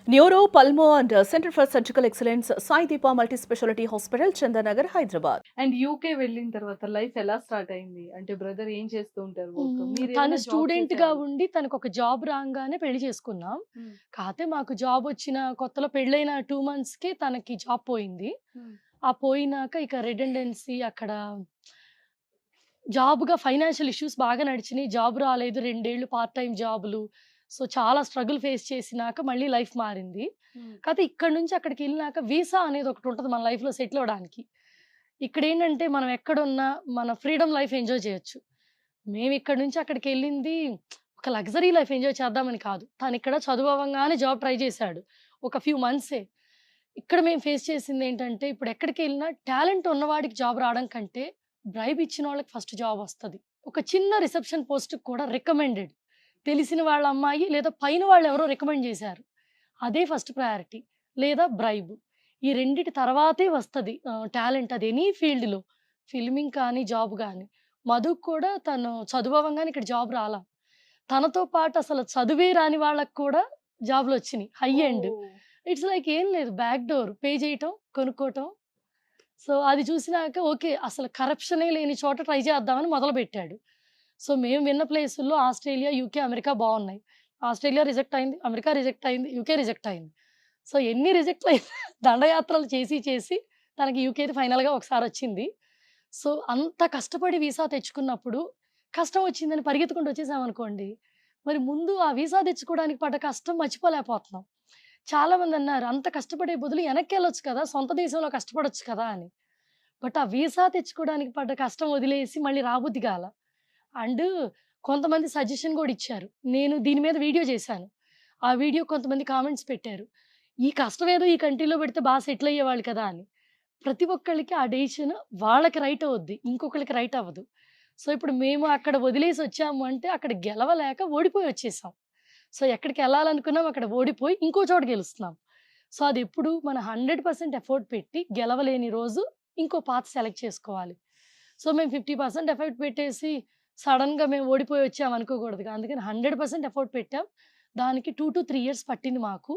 Neuro, pulmo and centre for surgical excellence Sai Deepa multi speciality hospital, Chandanagar, Hyderabad. And UK వెళ్ళిన తర్వాత life ఎలా start అయింది? అంటే బ్రదర్ ఏం చేస్తూ ఉంటారు వర్క్? తను మీరేమైనా జాబ్ స్టూడెంట్‌గా చేసేవాళ్ళా? ఉండి తనకొక జాబ్ రాంగానే పెళ్లి చేసుకున్నాం. హ్మ్. కాతే మాకు జాబొచ్చిన కొత్తలో పెళ్ళైన 2 మంత్స్‌కే తనకి జాబ్ పోయింది. హ్మ్. ఆ పోయినాక ఇక రిడెండెన్సీ అక్కడ జాబ్‌గా ఫైనాన్షియల్ ఇష్యూస్ బాగా నడిచినియి. జాబ్ రాలేదు. 2 ఏళ్ళు పార్ట్ టైమ్ జాబులు. సో, చాలా స్ట్రగుల్ ఫేస్ చేసినాక మళ్ళీ లైఫ్ మారింది. హ్మ్. కాతే ఇక్కడి నుంచి అక్కడికెళ్ళినాక వీసా అనేది ఒకటుంటది మన లైఫ్‌లో సెటిల్ అవ్వడానికి. ఇక్కడేంటంటే మనం ఎక్కడున్నా మన ఫ్రీడమ్ లైఫ్ ఎంజాయ్ చేయొచ్చు. మేమిక్కడి నుంచి అక్కడికెళ్ళింది ఒక లగ్జరీ లైఫ్ ఎంజాయ్ చేద్దామని కాదు. తనిక్కడ చదువు అవ్వంగానే జాబ్ ట్రై చేశాడు. ఒక ఫ్యూ మంత్సే. ఇక్కడ మేము ఫేస్ చేసిందేంటంటే, ఇప్పుడెక్కడికెళ్ళినా టాలెంట్ ఉన్నవాడికి జాబ్ రావడం కంటే, బ్రైబ్ ఇచ్చినోళ్ళకి ఫస్ట్ జాబొస్తది. ఒక చిన్న రిసెప్షన్ పోస్ట్‌కి కూడా రికమెండెడ్. తెలిసిన వాళ్ళ అమ్మాయి లేదా పైన వాళ్ళెవరో రికమెండ్ చేశారు. అదే ఫస్ట్ ప్రయారిటీ. లేదా బ్రైబ్. ఈ రెండిటి తర్వాతే వస్తది టాలెంట్ అది ఎనీ ఫీల్డ్‌లో. ఫిల్మింగ్ కానీ, జాబ్ గాని. మధుకి కూడా తను చదువవ్వంగానే ఇక్కడ జాబ్ రాలా. తనతో పాటు అసలు చదువే రాని వాళ్ళకి కూడా జాబ్‌లొచ్చినియి. High end. Oh! It's like ఏం లేదు. బ్యాక్ డోర్ పే చేయటం, కొనుక్కోవటం. సో, అది చూసినాక ఓకే. అసలు కరప్షనే లేని చోట ట్రై చేద్దామని మొదలుపెట్టాడు. సో, మేము విన్న ప్లేసుల్లో ఆస్ట్రేలియా, యూకే, అమెరికా బావున్నాయి. ఆస్ట్రేలియా రిజెక్ట్ అయింది. అమెరికా రిజెక్ట్ అయింది. యూకే రిజెక్ట్ అయింది. సో, ఎన్ని రిజెక్ట్‌లయినా దండయాత్రలు చేసి, చేసి తనకి యూకేది ఫైనల్‌గా ఒకసారొచ్చింది. సో, అంత కష్టపడి వీసా తెచ్చుకున్నప్పుడు, కష్టం వచ్చిందని పరిగెత్తుకుంటూ వచ్చేసామనుకోండి, మరి ముందు ఆ వీసా తెచ్చుకోవడానికి పడ్డ కష్టం మర్చిపోలేకపోతున్నాం. చాలామందన్నారు, "అంత కష్టపడే బదులు ఎనక్కెళ్ళొచ్చు కదా! సొంత దేశంలో కష్టపడొచ్చు కదా!" అని. బట్ ఆ వీసా తెచ్చుకోవడానికి పడ్డ కష్టం వదిలేసి మళ్ళీ రాబుద్ది కాల. అండ్ కొంతమంది సజెషన్ గూడా ఇచ్చారు. నేను దీని మీద వీడియో చేశాను. ఆ వీడియో కొంతమంది కామెంట్స్ పెట్టారు. "ఈ కష్టమేదో ఈ కంట్రీలో పెడితే సెటిల్ అయ్యేవాళ్ళు కదా!" అని. ప్రతి ఒక్కళ్ళకి ఆ డెసిషన్ వాళ్ళకి రైట్ అవుద్ది. ఇంకొకళ్ళకి రైట్ అవ్వదు. సో, ఇప్పుడు మేము అక్కడ వదిలేసొచ్చాము అంటే, అక్కడ గెలవలేక ఓడిపోయొచ్చేసాం. సో, ఎక్కడికెళ్ళాలనుకున్నాం అక్కడ ఓడిపోయి ఇంకో చోట గెలుస్తున్నాం. సో, అదెప్పుడు మన 100% ఎఫర్ట్ పెట్టి గెలవలేని రోజు ఇంకో పాత్ సెలెక్ట్ చేసుకోవాలి. సో, మేము 50% ఎఫర్ట్ పెట్టేసి సడెన్‌గా మేము ఓడిపోయి వచ్చాం అనుకోకూడదుగా. అందుకని 100% ఎఫర్ట్ పెట్టాం. దానికి 2-3 ఇయర్స్ పట్టింది మాకు.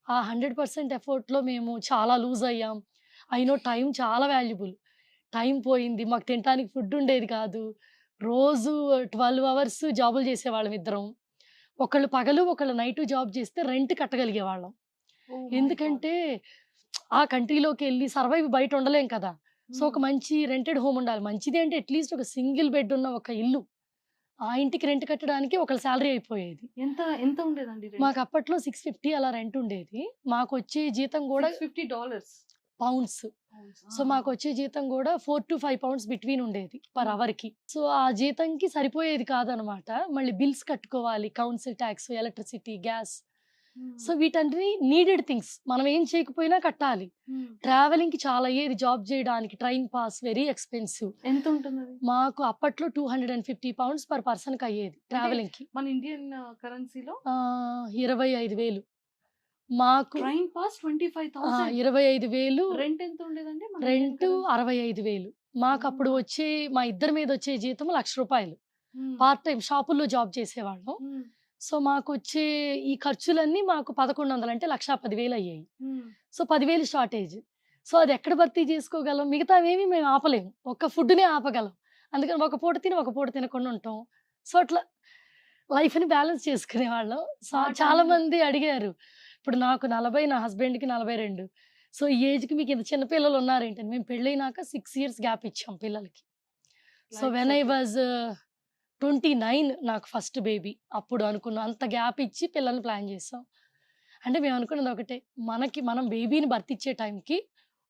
ఆ 100% ఎఫర్ట్‌లో మేము చాలా లూజ్ అయ్యాం. ఐ నో టైమ్ చాలా వాల్యుబుల్. టైం పోయింది. మాకు తినటానికి ఫుడ్ ఉండేది కాదు. రోజు 12 అవర్స్ జాబులు చేసేవాళ్ళం ఇద్దరం. ఒకళ్ళు పగలు, ఒకళ్ళు నైటు జాబ్ చేస్తే రెంట్ కట్టగలిగేవాళ్ళం. Oh my god! ఎందుకంటే ఆ కంట్రీలోకెళ్ళి సర్వైవ్ బయట ఉండలేం కదా! సో, హ్మ్. ఒక మంచి రెంటెడ్ హోమ్ ఉండాలి. మంచిది అంటే అట్‌లీస్ట్ ఒక సింగిల్ బెడ్ ఉన్న ఒక ఇల్లు. ఆ ఇంటికి రెంట్ కట్టడానికి ఒకళ్ళ సాలరీ అయిపోయేది. ఎంత ఉండేదండి రెంట్? మాకప్పట్లో 650 అలా రెంట్ ఉండేది. మాకొచ్చే జీతం గూడా $650 పౌండ్స్. పౌండ్స్. సో, ఆహా! మాకొచ్చే జీతం గూడా 4-5 పౌండ్స్ బిట్వీన్ ఉండేది పర్ హ్మ్. అవర్‌కి. సో, ఆ జీతంకి సరిపోయేది కాదనమాట. మళ్ళీ బిల్స్ కట్టుకోవాలి. Council tax, electricity, gas. Hmm. So, వీటన్ని నీడెడ్ థింగ్స్. మనం ఏం చేయకపోయినా కట్టాలి. హ్మ్. ట్రావెలింగ్‌కి చాలా అయ్యేది జాబ్ జేయడానికి. Train pass very expensive. ఎంతుంటుందది? మాకు అప్పట్లో 250 పౌండ్స్ పర్ పర్సన్‌కయ్యేది అంటే ట్రావెలింగ్‌కి. మన ఇండియన్ కరెన్సీలో 25,000 మాకు ట్రైన్ పాస్ 25,000. 25,000 రెంట్ ఎంత ఉండేదండి మన ఇండియన్ రెంటు కరెన్సీ? 65,000 మాకప్పుడు అమ్మా! వచ్చే మా ఇద్దరి మీదొచ్చే జీతం రూ. 1,00,000 హ్మ్. పార్ట్ టైమ్ షాపుల్లో జాబ్ చేసేవాళ్ళం. హ్మ్. సో, మాకొచ్చే ఈ ఖర్చులన్నీ మాకు 1,100 అంటే 1,10,000 అయ్యాయి. హ్మ్. So, 10,000 shortage. సో, అదెక్కడ భర్తీ చేసుకోగలం? మిగతావేమి మేము ఆపలేము. ఒక్క ఫుడ్‌నే ఆపగలం. అందుకని ఒక పూట తిని, ఒక పూట తినకుండా ఉంటాం. సో, అట్లా లైఫ్‌ని బ్యాలెన్స్ చేసుకునేవాళ్ళం. ఆ టైంలో చాలామంది అడిగారు. ఇప్పుడు నాకు 40, నా హస్బెండ్‌కి 42. సో, ఈ ఏజ్‌కి మీకింత చిన్న పిల్లలున్నారేంటని. మేము పెళ్ళైనాక 6 ఇయర్స్ గ్యాప్ ఇచ్చాం పిల్లలకి. So, life when I settle. Was 29 నాకు ఫస్ట్ బేబీ. అప్పుడు అనుకున్నాం. అంత గ్యాప్ ఇచ్చి పిల్లల్ని ప్లాన్ చేసాం. అంటే మేమనుకున్నది ఒకటే. మనం బేబీని బర్త్ ఇచ్చే టైంకి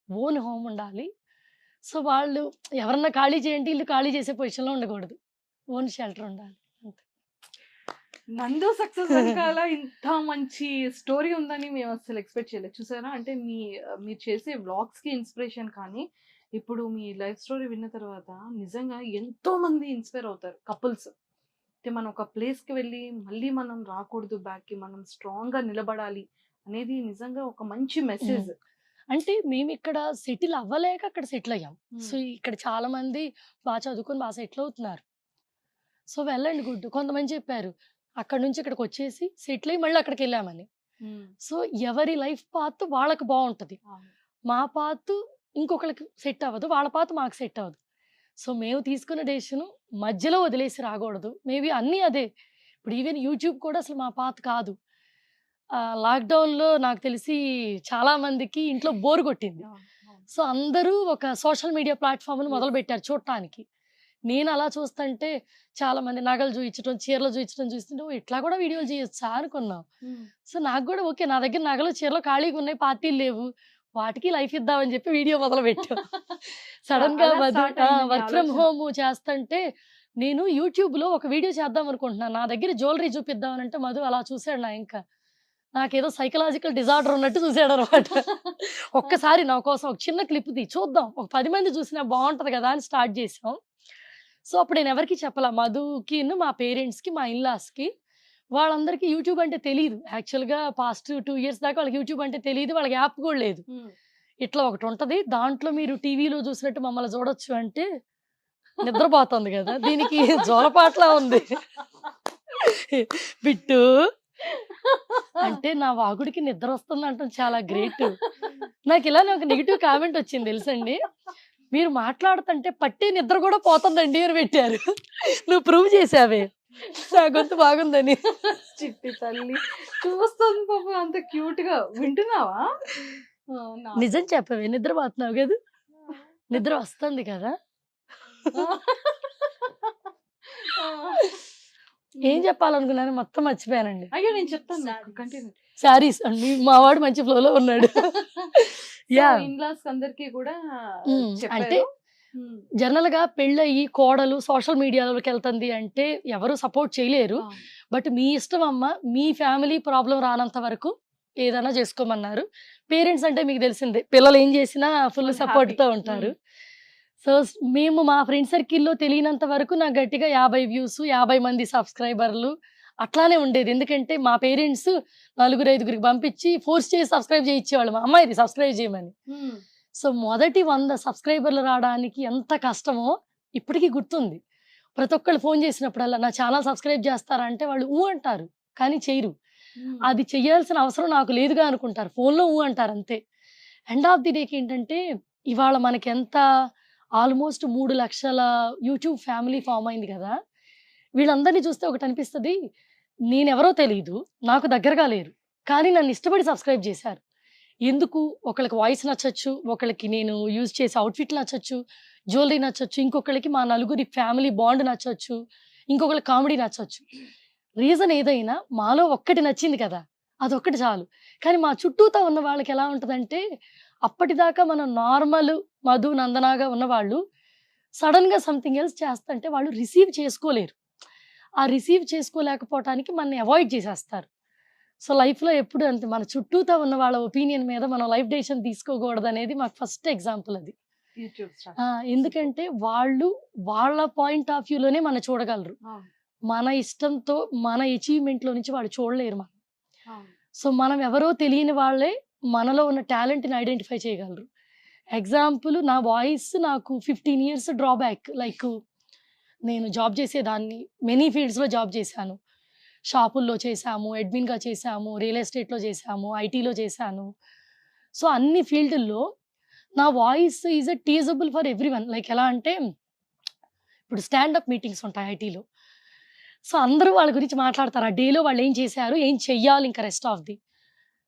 ఓన్ హోమ్ ఉండాలి. సో, వాళ్ళు ఎవరన్నా ఖాళీ చేయంటే ఇల్లు ఖాళీ చేసే పొజిషన్‌లో ఉండకూడదు. ఓన్ షెల్టర్ ఉండాలి. అంతే. 'నందు' సక్సెస్ వెనకాల ఇంత మంచి స్టోరీ ఉందని మేమసలు ఎక్స్‌పెక్ట్ చేయలేదు. చూసారా? అంటే మీరు చేసే వ్లాగ్స్‌కి ఇన్‌స్పిరేషన్ కానీ, ఇప్పుడు మీ లైఫ్ స్టోరీ విన్న తర్వాత నిజంగా ఎంతో మంది ఇన్‌స్పైర్ అవుతారు కపుల్స్. అంటే మనం ఒక ప్లేస్‌కి వెళ్ళి మళ్ళీ మనం రాకూడదు బ్యాక్‌కి. మనం స్ట్రాంగ్‌గా నిలబడాలి అనేది నిజంగా ఒక మంచి హ్మ్. మెసేజ్. అంటే మేమిక్కడ సెటిల్ అవ్వలేక అక్కడ సెటిల్ అయ్యాం. సో, హ్మ్. ఇక్కడ చాలా మంది చదువుకొని సెటిల్ అవుతున్నారు. So, well and good. కొంతమంది చెప్పారు. అక్కడి నుంచి ఇక్కడికొచ్చేసి సెటిల్ అయ్యి మళ్ళీ అక్కడికెళ్ళామని. సో ఎవరి లైఫ్ పాత్ వాళ్ళకి బాగుంటది. మా పాత్ ఇంకొకరికి సెట్ అవ్వదు, వాళ్ళ పాత్ మాకు సెట్ అవ్వదు. సో మేము తీసుకున్న డెసిషన్ మధ్యలో వదిలేసి రాకూడదు. మేబీ అన్నీ అదే. ఇప్పుడు ఈవెన్ యూట్యూబ్ కూడా అసలు మా పాత్ కాదు. లాక్డౌన్లో నాకు తెలిసి చాలా మందికి ఇంట్లో బోర్ కొట్టింది. సో అందరూ ఒక సోషల్ మీడియా ప్లాట్ఫామ్‌ని మొదలుపెట్టారు చూడటానికి. నేను అలా చూస్తుంటే చాలా మంది నగలు చూయించడం, చీరలు చూయించడం చూస్తుంటే ఓహ్! ఇట్లా కూడా వీడియోలు చేయొచ్చా అనుకున్నాం. సో నాకు కూడా ఓకే. నా దగ్గర నగలు, చీరలు ఖాళీగా ఉన్నాయి, పార్టీలు లేవు. వాటికి లైఫ్ ఇద్దామని చెప్పి వీడియో మొదలుపెట్టాం. సడెన్‌గా వర్క్ ఫ్రమ్ హోమ్ చేస్తుంటే నేను యూట్యూబ్‌లో ఒక వీడియో చేద్దాం అనుకుంటున్నాను. నా దగ్గర జ్యువెలరీ చూపిద్దామనంటే మధు అలా చూసాడు నా ఇంక. నాకేదో సైకలాజికల్ డిజార్డర్ ఉన్నట్టు చూసాడనమాట. ఒక్కసారి నా కోసం ఒక చిన్న క్లిప్ చూద్దాం. ఒక 10 మంది చూసినా బావుంటది కదా! అని స్టార్ట్ చేసాం. సో అప్పుడు నేను ఎవరికీ చెప్పలా. మధుకిను, మా పేరెంట్స్‌కి, మా ఇన్‌లాస్‌కి. వాళ్ళందరికీ యూట్యూబ్ అంటే తెలీదు. యాక్చువల్‌గా పాస్ట్ 2 ఇయర్స్ దాకా వాళ్ళకి యూట్యూబ్ అంటే తెలీదు. వాళ్ళకి యాప్ కూడా లేదు. ఇట్లా ఒకటుంటది. దాంట్లో మీరు టీవీలో చూసినట్టు మమ్మల్ని చూడొచ్చు అంటే నిద్రపోతుంది కదా! దీనికి జోలపాటలా ఉంది. బిట్టు అంటే నా వాగుడికి నిద్ర వస్తుంది అంటాం చాలా గ్రేట్. నాకు ఇలానే ఒక నెగెటివ్ కామెంట్ వచ్చింది తెలుసండి. మీరు మాట్లాడుతుంటే పట్టే నిద్ర కూడా పోతుందండి అని పెట్టారు. నువ్వు ప్రూవ్ చేసావే నా గొంతు బాగుందని. చిట్టి తల్లి చూస్తుంది పాపం అంత క్యూట్ గా. వింటున్నావా? నిజం చెప్పవే, నిద్రపోతున్నావు కదా? నిద్ర వస్తుంది కదా? ఏం చెప్పాలనుకున్నాను మొత్తం మర్చిపోయానండి. అయ్యో నేను చెప్తాను, కంటిన్యూ. శారీస్ అండి, మా వాడు మంచి ఫ్లోలో ఉన్నాడు. యా, ఇన్లాస్ అందరికి కూడా అంటే జనరల్ గా పెళ్ళయి కోడలు సోషల్ మీడియాలోకి వెళ్తుంది అంటే ఎవరు సపోర్ట్ చేయలేరు. బట్ మీ ఇష్టం అమ్మ, మీ ఫ్యామిలీ ప్రాబ్లం రానంత వరకు ఏదైనా చేసుకోమన్నారు. పేరెంట్స్ అంటే మీకు తెలిసిందే, పిల్లలు ఏం చేసినా ఫుల్ సపోర్ట్ తో ఉంటారు. సో మేము మా ఫ్రెండ్ సర్కిల్లో తెలియనంత వరకు నాకు గట్టిగా 50 వ్యూస్, 50 మంది సబ్స్క్రైబర్లు అట్లానే ఉండేది. ఎందుకంటే మా పేరెంట్స్ 4-5 పంపించి ఫోర్స్ చేసి సబ్స్క్రైబ్ చేయించేవాళ్ళు, మా అమ్మాయిది సబ్స్క్రైబ్ చేయమని. సో మొదటి 100 సబ్స్క్రైబర్లు రావడానికి ఎంత కష్టమో ఇప్పటికీ గుర్తుంది. ప్రతి ఒక్కళ్ళు ఫోన్ చేసినప్పుడల్లా నా ఛానల్ సబ్స్క్రైబ్ చేస్తారా అంటే వాళ్ళు ఊ అంటారు కానీ చేయరు. అది చెయ్యాల్సిన అవసరం నాకు లేదుగా అనుకుంటారు, ఫోన్లో ఊ అంటారు అంతే. ఎండ్ ఆఫ్ ది డేకి ఏంటంటే ఇవాళ మనకి ఎంత ఆల్మోస్ట్ 3 లక్షల యూట్యూబ్ ఫ్యామిలీ ఫామ్ అయింది కదా. వీళ్ళందరినీ చూస్తే ఒకటి అనిపిస్తుంది, నేనెవరో తెలియదు, నాకు దగ్గరగా లేరు, కానీ నన్ను ఇష్టపడి సబ్స్క్రైబ్ చేశారు. ఎందుకు? ఒకళ్ళకి వాయిస్ నచ్చొచ్చు, ఒకళ్ళకి నేను యూజ్ చేసే అవుట్ఫిట్ నచ్చొచ్చు, జ్యువెలరీ నచ్చొచ్చు, ఇంకొకళ్ళకి మా నలుగురి ఫ్యామిలీ బాండ్ నచ్చొచ్చు, ఇంకొకళ్ళకి కామెడీ నచ్చొచ్చు. రీజన్ ఏదైనా మాలో ఒక్కటి నచ్చింది కదా, అదొక్కటి చాలు. కానీ మా చుట్టూతా ఉన్న వాళ్ళకి ఎలా ఉంటుందంటే అప్పటిదాకా మనం నార్మల్ మధు నందనాగా ఉన్నవాళ్ళు సడన్గా సంథింగ్ ఎల్స్ చేస్తుంటే వాళ్ళు రిసీవ్ చేసుకోలేరు. ఆ రిసీవ్ చేసుకోలేకపోవటానికి మనని అవాయిడ్ చేసేస్తారు. సో లైఫ్లో ఎప్పుడు అంతే, మన చుట్టూతా ఉన్న వాళ్ళ ఒపీనియన్ మీద మనం లైఫ్ డెసిషన్ తీసుకోకూడదు అనేది మాకు ఫస్ట్ ఎగ్జాంపుల్ అది. ఎందుకంటే వాళ్ళు వాళ్ళ పాయింట్ ఆఫ్ వ్యూలోనే మనం చూడగలరు, మన ఇష్టంతో మన అచీవ్మెంట్లో నుంచి వాళ్ళు చూడలేరు మనం. సో మనం ఎవరో తెలియని వాళ్ళే మనలో ఉన్న టాలెంట్ని ఐడెంటిఫై చేయగలరు. ఎగ్జాంపుల్, నా వాయిస్ నాకు 15 ఇయర్స్ డ్రాబ్యాక్. లైక్ నేను జాబ్ చేసేదాన్ని, మెనీ ఫీల్డ్స్లో జాబ్ చేశాను. షాపుల్లో చేశాము, అడ్మిన్గా చేశాము, రియల్ ఎస్టేట్లో చేశాము, ఐటీలో చేశాను. సో అన్ని ఫీల్డ్ల్లో నా voice is a teasable for everyone. Like ఎలా అంటే ఇప్పుడు స్టాండప్ మీటింగ్స్ ఉంటాయి ఐటీలో. సో అందరూ వాళ్ళ గురించి మాట్లాడతారు, ఆ డేలో వాళ్ళు ఏం చేశారు, ఏం చెయ్యాలి ఇంకా రెస్ట్ ఆఫ్ ది.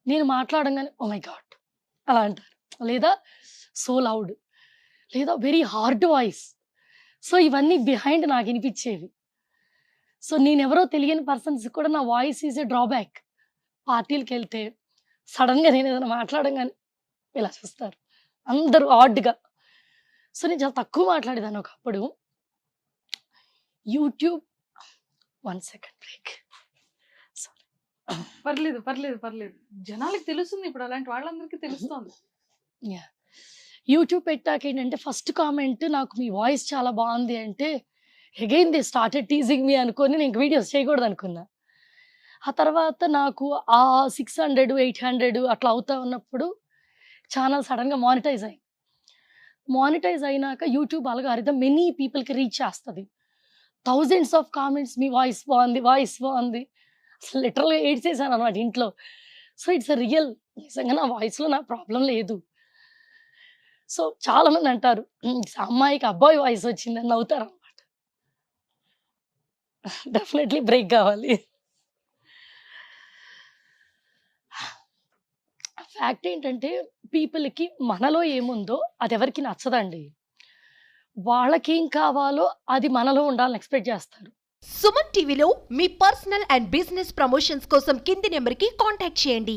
నేను మాట్లాడంగానే ఓ మై గాడ్ అలా అంటారు, లేదా సో లౌడ్, లేదా వెరీ హార్డ్ వాయిస్. సో ఇవన్నీ బిహైండ్ నాకు వినిపించేవి. సో నేనెవరో తెలియని పర్సన్స్ కూడా నా వాయిస్ ఈజ్ ఎ డ్రాబ్యాక్. పార్టీలకు వెళ్తే సడన్గా నేను ఏదైనా మాట్లాడంగానే ఇలా చూస్తారు అందరూ ఆడ్గా. సో నేను చాలా తక్కువ మాట్లాడేదాన్ని ఒకప్పుడు. YouTube 1 second break. పర్లేదు పర్లేదు పర్లేదు, జనాలకు తెలుస్తుంది ఇప్పుడు, అలాంటి వాళ్ళందరికీ తెలుస్తుంది. యూట్యూబ్ పెట్టాక ఏంటంటే ఫస్ట్ కామెంట్ నాకు మీ వాయిస్ చాలా బాగుంది అంటే అగైన్ దే స్టార్టెడ్ టీజింగ్ మీ అనుకొని నేను వీడియోస్ చేయకూడదు అనుకున్నా. ఆ తర్వాత నాకు ఆ 600, 800 అట్లా అవుతా ఉన్నప్పుడు ఛానల్ సడన్గా మానిటైజ్ అయింది. మానిటైజ్ అయినాక యూట్యూబ్ అల్గారిథం మెనీ పీపుల్కి రీచ్ చేస్తుంది. Thousands of comments, me voice బాగుంది, వాయిస్ బాగుంది. అసలు లిటరల్గా ఏడ్చేసాను అనమాట ఇంట్లో. So it's real. నిజంగా నా వాయిస్‌లో నాకు ప్రాబ్లమ్ లేదు. సో చాలామంది అంటారు, అమ్మాయికి అబ్బాయి వాయిస్ వచ్చిందని నవ్వుతారనమాట. డెఫినెట్‌లీ బ్రేక్ కావాలి. ఫ్యాక్ట్ ఏంటంటే పీపుల్‌కి మనలో ఏముందో అది ఎవరికీ నచ్చదండి. వాళ్ళకేం కావాలో అది మనలో ఉండాలని ఎక్స్‌పెక్ట్ చేస్తారు. సుమన్ టీవీలో మీ పర్సనల్ అండ్ బిజినెస్ ప్రమోషన్స్ కోసం కింది నెంబర్కి కాంటాక్ట్ చేయండి.